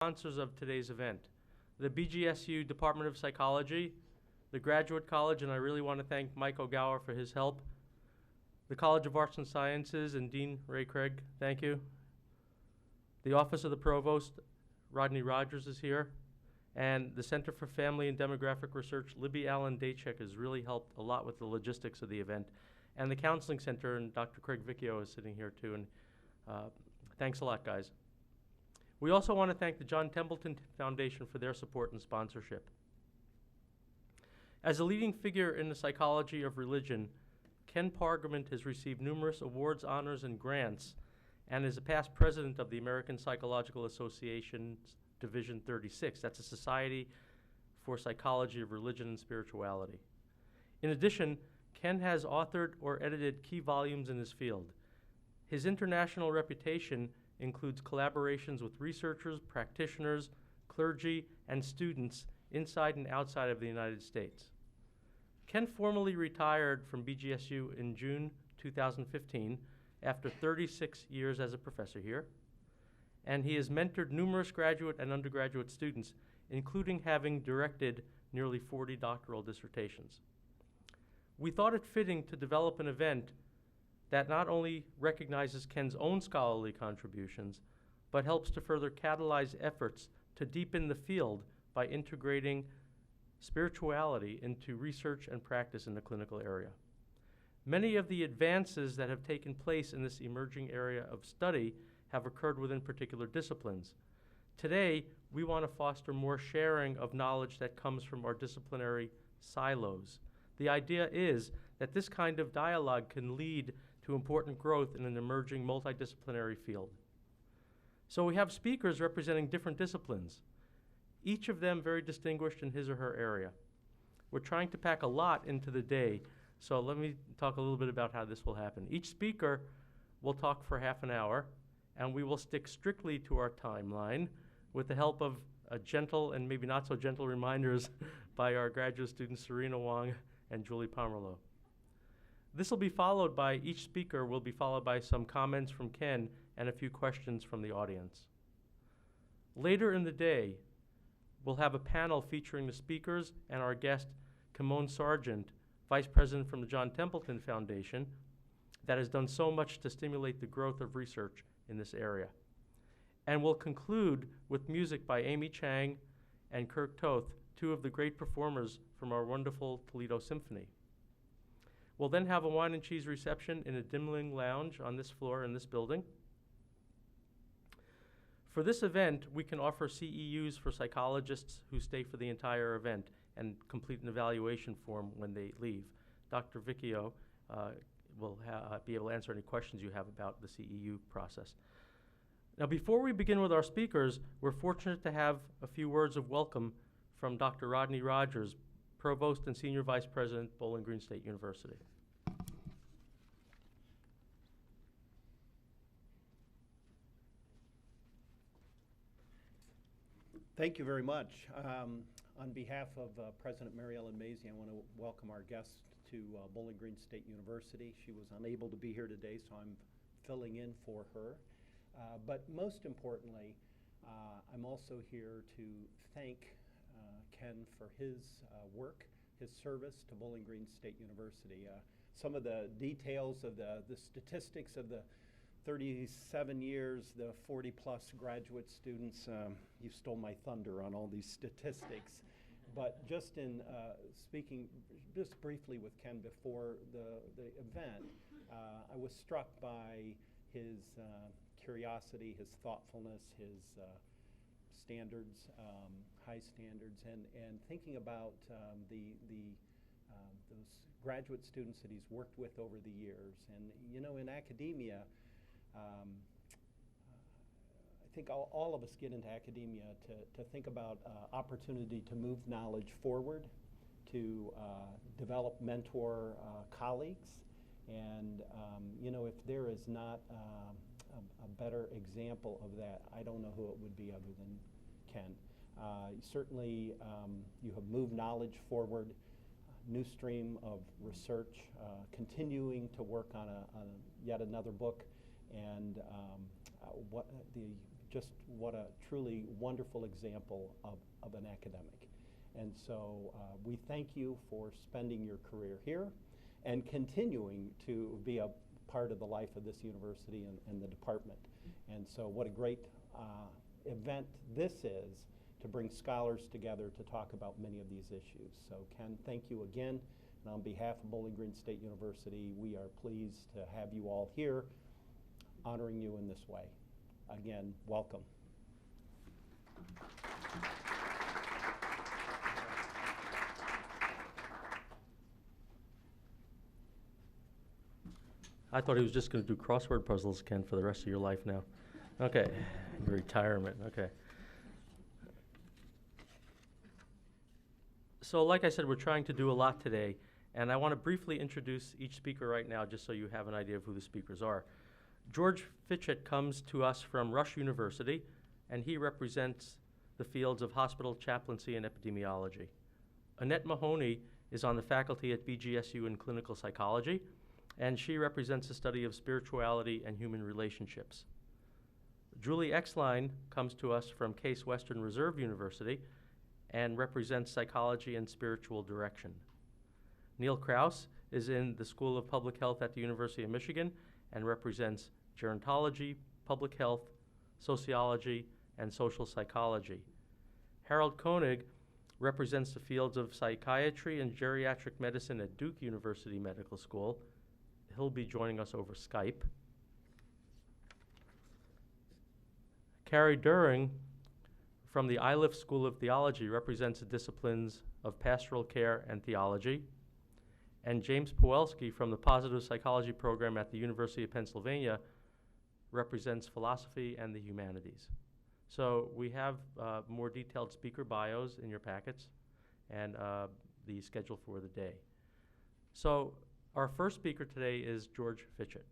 Sponsors of today's event: the BGSU Department of Psychology, the Graduate College, and I really want to thank Mike Ogawa for his help, the College of Arts and Sciences and Dean Ray Craig, thank you. The Office of the Provost, Rodney Rogers, is here, and the Center for Family and Demographic Research, Libby Allen Daychek, has really helped a lot with the logistics of the event, and the Counseling Center, and Dr. Craig Vicchio is sitting here too, and thanks a lot, guys. We also want to thank the John Templeton Foundation for their support and sponsorship. As a leading figure in the psychology of religion, Ken Pargament has received numerous awards, honors, and grants, and is a past president of the American Psychological Association's Division 36. That's a society for psychology of religion and spirituality. In addition, Ken has authored or edited key volumes in his field. His international reputation includes collaborations with researchers, practitioners, clergy, and students inside and outside of the United States. Ken formally retired from BGSU in June 2015 after 36 years as a professor here, and he has mentored numerous graduate and undergraduate students, including having directed nearly 40 doctoral dissertations. We thought it fitting to develop an event that not only recognizes Ken's own scholarly contributions, but helps to further catalyze efforts to deepen the field by integrating spirituality into research and practice in the clinical area. Many of the advances that have taken place in this emerging area of study have occurred within particular disciplines. Today, we want to foster more sharing of knowledge that comes from our disciplinary silos. The idea is that this kind of dialogue can lead to important growth in an emerging multidisciplinary field. So we have speakers representing different disciplines, each of them very distinguished in his or her area. We're trying to pack a lot into the day, so let me talk a little bit about how this will happen. Each speaker will talk for half an hour, and we will stick strictly to our timeline with the help of gentle and maybe not so gentle reminders by our graduate students Serena Wong and Julie Pomerleau. This will be followed by, each speaker will be followed by some comments from Ken and a few questions from the audience. Later in the day, we'll have a panel featuring the speakers and our guest, Kimon Sargent, Vice President from the John Templeton Foundation, that has done so much to stimulate the growth of research in this area. And we'll conclude with music by Amy Chang and Kirk Toth, two of the great performers from our wonderful Toledo Symphony. We'll then have a wine and cheese reception in a Dimling Lounge on this floor in this building. For this event, we can offer CEUs for psychologists who stay for the entire event and complete an evaluation form when they leave. Dr. Vicchio will be able to answer any questions you have about the CEU process. Now, before we begin with our speakers, we're fortunate to have a few words of welcome from Dr. Rodney Rogers, Provost and Senior Vice President, Bowling Green State University. Thank you very much. On behalf of President Mary Ellen Mazie, I want to welcome our guest to Bowling Green State University. She was unable to be here today, so I'm filling in for her. But most importantly, I'm also here to thank Ken for his work, his service to Bowling Green State University. Some of the details of the statistics of the 37 years, the 40-plus graduate students, you stole my thunder on all these statistics. But just in speaking just briefly with Ken before the event, I was struck by his curiosity, his thoughtfulness, his standards, high standards, and thinking about those graduate students that he's worked with over the years. And you know, in academia, I think all of us get into academia to think about opportunity to move knowledge forward, to develop mentor colleagues, and you know, if there is not a better example of that, I don't know who it would be other than Ken. Certainly, you have moved knowledge forward, new stream of research, continuing to work on yet another book, and what the just what a truly wonderful example of an academic. And so we thank you for spending your career here and continuing to be a part of the life of this university and the department. And so what a great event this is to bring scholars together to talk about many of these issues. So Ken, thank you again. And on behalf of Bowling Green State University, we are pleased to have you all here, honoring you in this way. Again, welcome. I thought he was just going to do crossword puzzles, Ken, for the rest of your life now. Okay, retirement, okay. So like I said, we're trying to do a lot today, and I want to briefly introduce each speaker right now just so you have an idea of who the speakers are. George Fitchett comes to us from Rush University, and he represents the fields of hospital chaplaincy and epidemiology. Annette Mahoney is on the faculty at BGSU in clinical psychology, and she represents the study of spirituality and human relationships. Julie Exline comes to us from Case Western Reserve University and represents psychology and spiritual direction. Neil Krause is in the School of Public Health at the University of Michigan and represents gerontology, public health, sociology, and social psychology. Harold Koenig represents the fields of psychiatry and geriatric medicine at Duke University Medical School. He'll be joining us over Skype. Carrie During from the Iliff School of Theology represents the disciplines of pastoral care and theology. And James Pawelski from the Positive Psychology program at the University of Pennsylvania represents philosophy and the humanities. So we have more detailed speaker bios in your packets and the schedule for the day. So our first speaker today is George Fitchett.